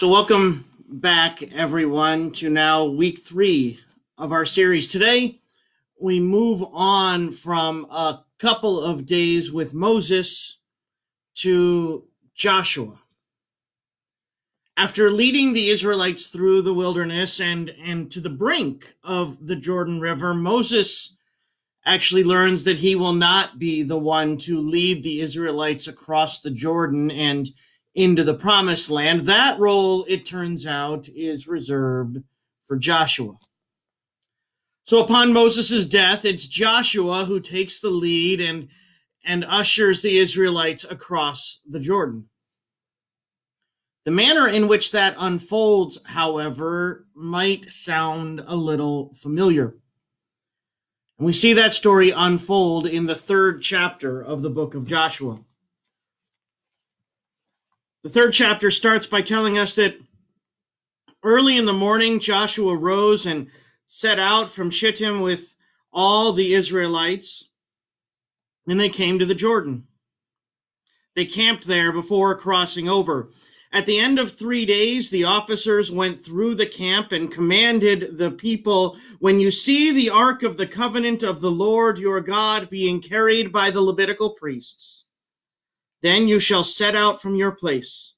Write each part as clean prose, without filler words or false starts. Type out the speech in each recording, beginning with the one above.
So welcome back, everyone, to now week 3 of our series. Today, we move on from a couple of days with Moses to Joshua. After leading the Israelites through the wilderness and to the brink of the Jordan River, Moses actually learns that he will not be the one to lead the Israelites across the Jordan and into the promised land. That role, it turns out, is reserved for Joshua. So upon Moses' death, it's Joshua who takes the lead and ushers the Israelites across the Jordan. The manner in which that unfolds, however, might sound a little familiar. And we see that story unfold in the 3rd chapter of the book of Joshua. The 3rd chapter starts by telling us that early in the morning, Joshua rose and set out from Shittim with all the Israelites, and they came to the Jordan. They camped there before crossing over. At the end of 3 days, the officers went through the camp and commanded the people, "When you see the ark of the covenant of the Lord your God being carried by the Levitical priests, then you shall set out from your place.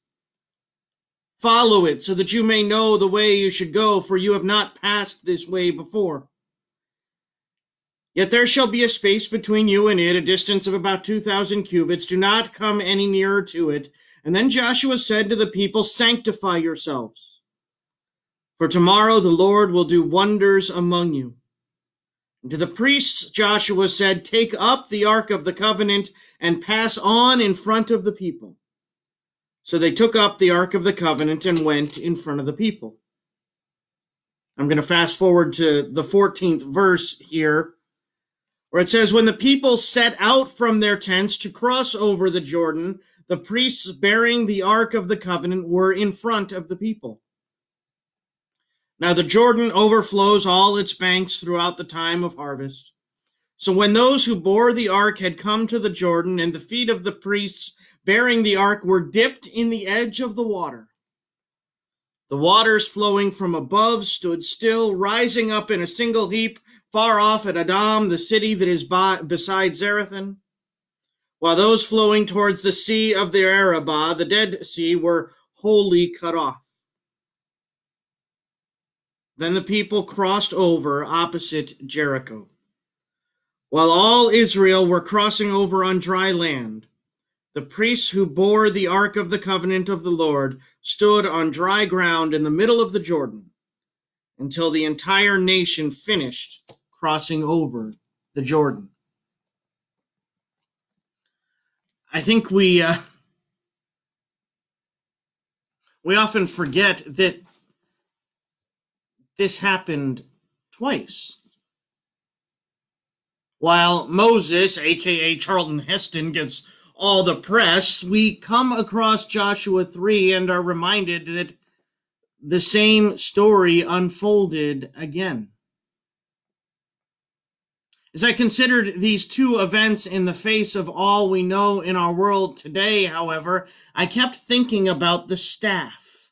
Follow it so that you may know the way you should go, for you have not passed this way before. Yet there shall be a space between you and it, a distance of about 2,000 cubits. Do not come any nearer to it." And then Joshua said to the people, "Sanctify yourselves, for tomorrow the Lord will do wonders among you." And to the priests Joshua said, "Take up the ark of the covenant and pass on in front of the people." So they took up the ark of the covenant and went in front of the people. I'm going to fast forward to the 14th verse here, where it says, "When the people set out from their tents to cross over the Jordan, the priests bearing the ark of the covenant were in front of the people. Now the Jordan overflows all its banks throughout the time of harvest. So when those who bore the ark had come to the Jordan, and the feet of the priests bearing the ark were dipped in the edge of the water, the waters flowing from above stood still, rising up in a single heap far off at Adam, the city that is beside Zarethan, while those flowing towards the sea of the Arabah, the Dead Sea, were wholly cut off. Then the people crossed over opposite Jericho. While all Israel were crossing over on dry land, the priests who bore the ark of the covenant of the Lord stood on dry ground in the middle of the Jordan until the entire nation finished crossing over the Jordan." I think we often forget that this happened twice. While Moses, a.k.a. Charlton Heston, gets all the press, we come across Joshua 3 and are reminded that the same story unfolded again. As I considered these two events in the face of all we know in our world today, however, I kept thinking about the staff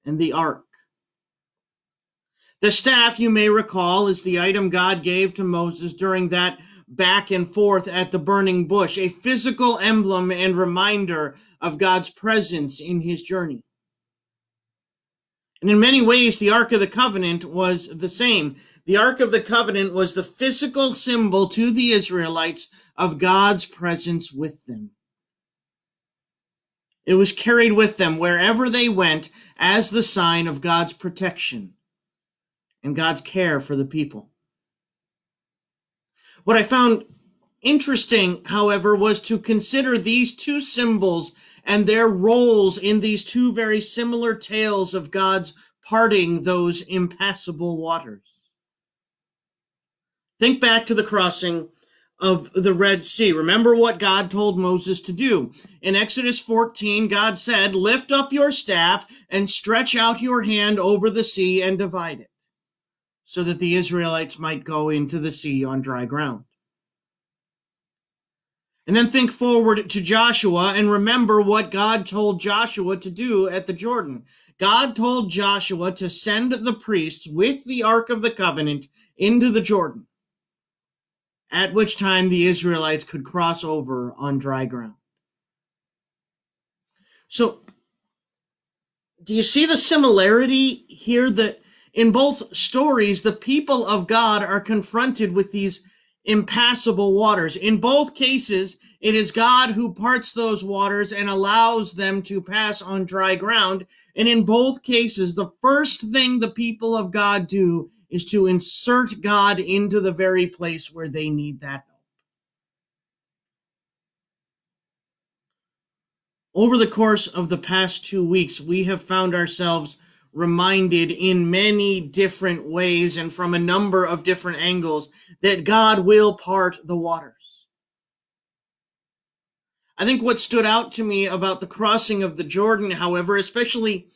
and the ark. The staff, you may recall, is the item God gave to Moses during that back and forth at the burning bush, a physical emblem and reminder of God's presence in his journey. And in many ways, the Ark of the Covenant was the same. The Ark of the Covenant was the physical symbol to the Israelites of God's presence with them. It was carried with them wherever they went as the sign of God's protection and God's care for the people. What I found interesting, however, was to consider these two symbols and their roles in these two very similar tales of God's parting those impassable waters. Think back to the crossing of the Red Sea. Remember what God told Moses to do. In Exodus 14, God said, "Lift up your staff and stretch out your hand over the sea and divide it, so that the Israelites might go into the sea on dry ground." And then think forward to Joshua and remember what God told Joshua to do at the Jordan. God told Joshua to send the priests with the Ark of the Covenant into the Jordan, at which time the Israelites could cross over on dry ground. So, do you see the similarity here that in both stories, the people of God are confronted with these impassable waters? In both cases, it is God who parts those waters and allows them to pass on dry ground. And in both cases, the first thing the people of God do is to insert God into the very place where they need that help. Over the course of the past 2 weeks, we have found ourselves reminded in many different ways and from a number of different angles that God will part the waters. I think what stood out to me about the crossing of the Jordan, however, especially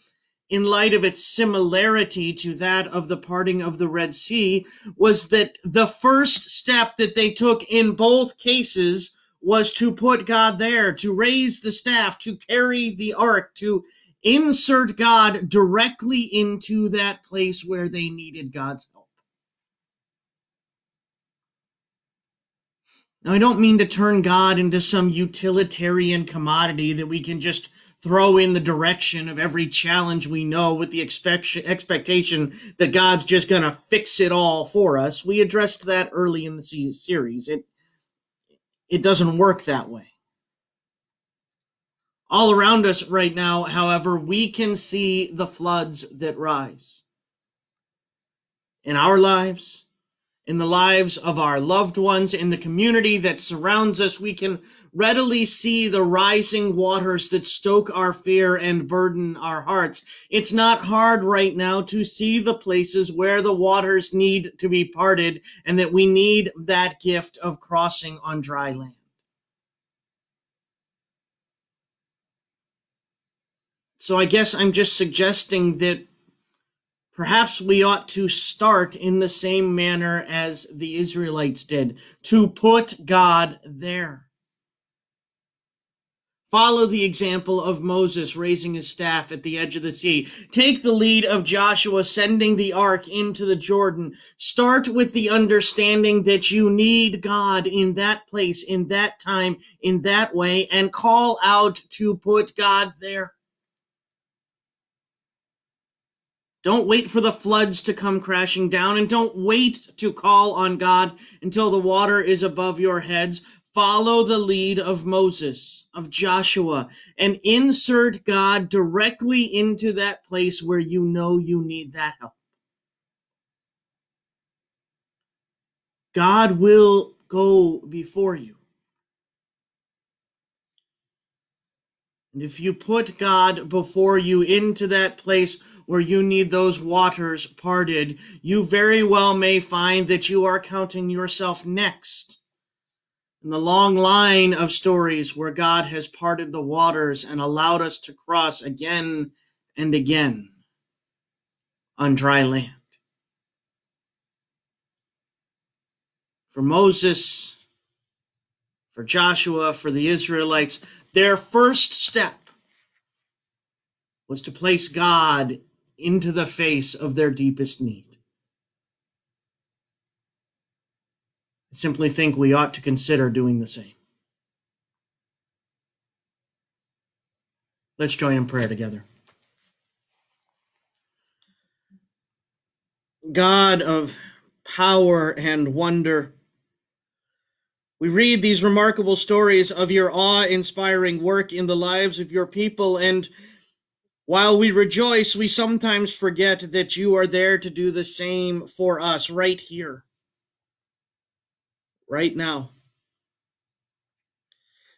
in light of its similarity to that of the parting of the Red Sea, was that the first step that they took in both cases was to put God there, to raise the staff, to carry the ark, to insert God directly into that place where they needed God's help. Now, I don't mean to turn God into some utilitarian commodity that we can just throw in the direction of every challenge we know with the expectation that God's just going to fix it all for us. We addressed that early in the series. It doesn't work that way. All around us right now, however, we can see the floods that rise. In our lives, in the lives of our loved ones, in the community that surrounds us, we can readily see the rising waters that stoke our fear and burden our hearts. It's not hard right now to see the places where the waters need to be parted and that we need that gift of crossing on dry land. So I guess I'm just suggesting that perhaps we ought to start in the same manner as the Israelites did, to put God there. Follow the example of Moses raising his staff at the edge of the sea. Take the lead of Joshua sending the ark into the Jordan. Start with the understanding that you need God in that place, in that time, in that way, and call out to put God there. Don't wait for the floods to come crashing down, and don't wait to call on God until the water is above your heads. Follow the lead of Moses, of Joshua, and insert God directly into that place where you know you need that help. God will go before you. And if you put God before you into that place where you need those waters parted, you very well may find that you are counting yourself next in the long line of stories where God has parted the waters and allowed us to cross again and again on dry land. For Moses, for Joshua, for the Israelites, their first step was to place God into the face of their deepest need. I simply think we ought to consider doing the same. Let's join in prayer together. God of power and wonder, we read these remarkable stories of your awe-inspiring work in the lives of your people, and while we rejoice, we sometimes forget that you are there to do the same for us right here, right now.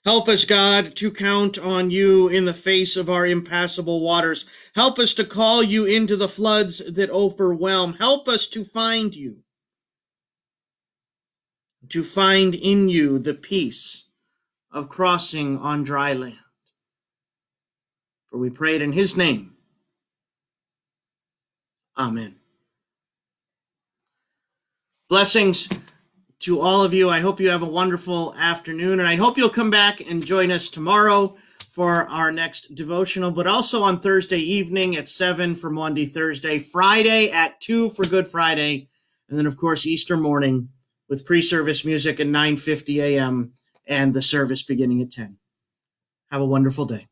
Help us, God, to count on you in the face of our impassable waters. Help us to call you into the floods that overwhelm. Help us to find you, to find in you the peace of crossing on dry land. For we pray it in his name. Amen. Blessings. to all of you. I hope you have a wonderful afternoon, and I hope you'll come back and join us tomorrow for our next devotional, but also on Thursday evening at 7 for Maundy Thursday, Friday at 2 for Good Friday, and then, of course, Easter morning with pre-service music at 9:50 a.m. and the service beginning at 10. Have a wonderful day.